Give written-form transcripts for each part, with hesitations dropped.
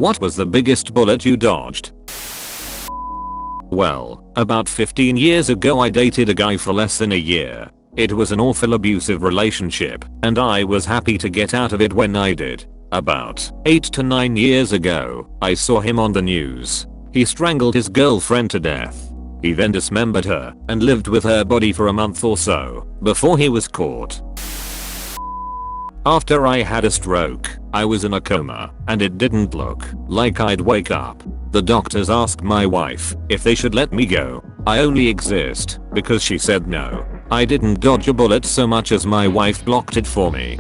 What was the biggest bullet you dodged? Well, about 15 years ago I dated a guy for less than a year. It was an awful abusive relationship, and I was happy to get out of it when I did. About 8 to 9 years ago, I saw him on the news. He strangled his girlfriend to death. He then dismembered her and lived with her body for a month or so before he was caught. After I had a stroke, I was in a coma, and it didn't look like I'd wake up. The doctors asked my wife if they should let me go. I only exist because she said no. I didn't dodge a bullet so much as my wife blocked it for me.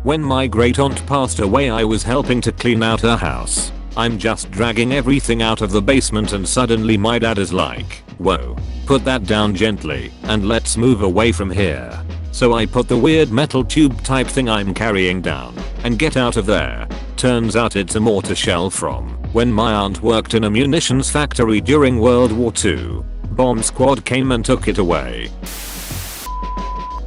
When my great aunt passed away, I was helping to clean out her house. I'm just dragging everything out of the basement and suddenly my dad is like, "Whoa, put that down gently and let's move away from here." So I put the weird metal tube type thing I'm carrying down and get out of there. Turns out it's a mortar shell from when my aunt worked in a munitions factory during World War II. Bomb squad came and took it away.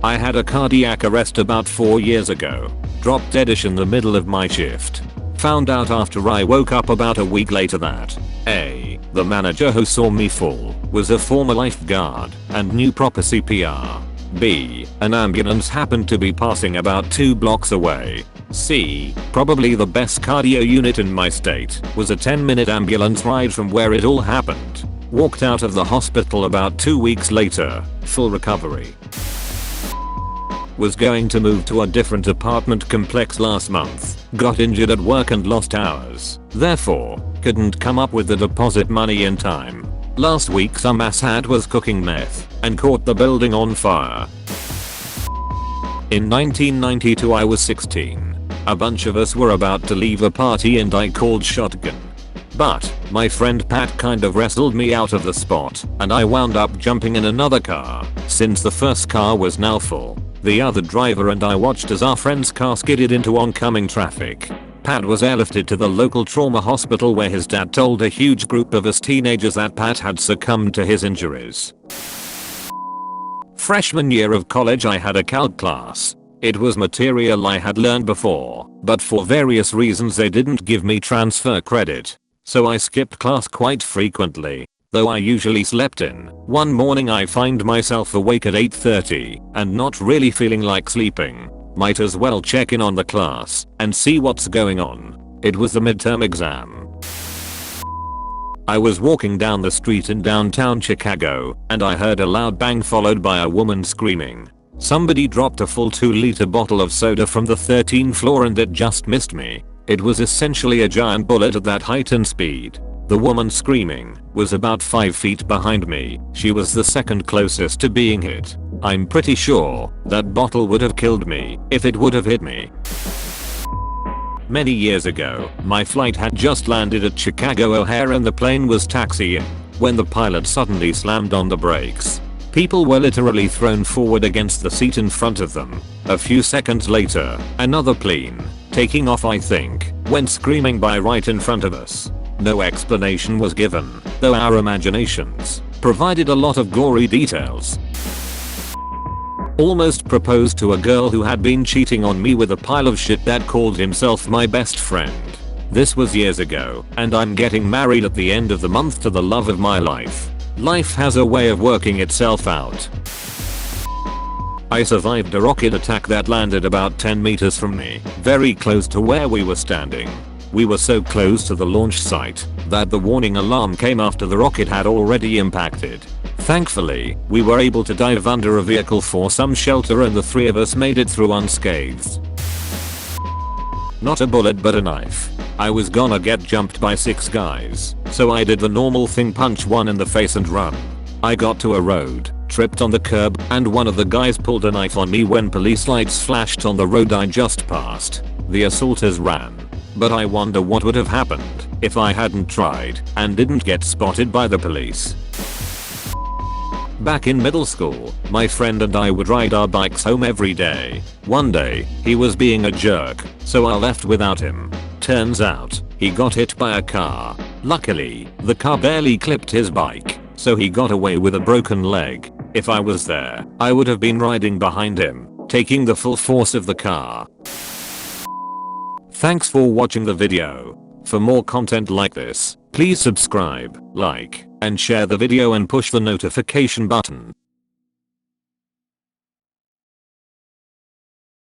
I had a cardiac arrest about 4 years ago. Dropped deadish in the middle of my shift. Found out after I woke up about a week later that A. The manager who saw me fall was a former lifeguard and knew proper CPR. B. An ambulance happened to be passing about 2 blocks away. C. Probably the best cardio unit in my state was a 10-minute ambulance ride from where it all happened. Walked out of the hospital about 2 weeks later, full recovery. Was going to move to a different apartment complex last month. Got injured at work and lost hours. Therefore, couldn't come up with the deposit money in time. Last week some asshat was cooking meth and caught the building on fire. In 1992 I was 16. A bunch of us were about to leave a party and I called shotgun. But my friend Pat kind of wrestled me out of the spot and I wound up jumping in another car since the first car was now full. The other driver and I watched as our friend's car skidded into oncoming traffic. Pat was airlifted to the local trauma hospital where his dad told a huge group of us teenagers that Pat had succumbed to his injuries. Freshman year of college I had a calc class. It was material I had learned before, but for various reasons they didn't give me transfer credit. So I skipped class quite frequently. Though I usually slept in, one morning I find myself awake at 8:30 and not really feeling like sleeping. Might as well check in on the class and see what's going on. It was the midterm exam. I was walking down the street in downtown Chicago and I heard a loud bang followed by a woman screaming. Somebody dropped a full 2-liter bottle of soda from the 13th floor and it just missed me. It was essentially a giant bullet at that height and speed. The woman screaming was about 5 feet behind me. She was the second closest to being hit. I'm pretty sure that bottle would have killed me if it would have hit me. Many years ago, my flight had just landed at Chicago O'Hare and the plane was taxiing when the pilot suddenly slammed on the brakes. People were literally thrown forward against the seat in front of them. A few seconds later, another plane, taking off I think, went screaming by right in front of us. No explanation was given, though our imaginations provided a lot of gory details. Almost proposed to a girl who had been cheating on me with a pile of shit that called himself my best friend. This was years ago, and I'm getting married at the end of the month to the love of my life. Life has a way of working itself out. I survived a rocket attack that landed about 10 meters from me, very close to where we were standing. We were so close to the launch site that the warning alarm came after the rocket had already impacted. Thankfully, we were able to dive under a vehicle for some shelter and the 3 of us made it through unscathed. Not a bullet but a knife. I was gonna get jumped by 6 guys, so I did the normal thing, punch one in the face and run. I got to a road, tripped on the curb, and one of the guys pulled a knife on me when police lights flashed on the road I just passed. The assaulters ran. But I wonder what would have happened if I hadn't tried and didn't get spotted by the police. Back in middle school, my friend and I would ride our bikes home every day. One day, he was being a jerk, so I left without him. Turns out, he got hit by a car. Luckily, the car barely clipped his bike, so he got away with a broken leg. If I was there, I would have been riding behind him, taking the full force of the car. Thanks for watching the video. For more content like this, please subscribe, like, and share the video and push the notification button.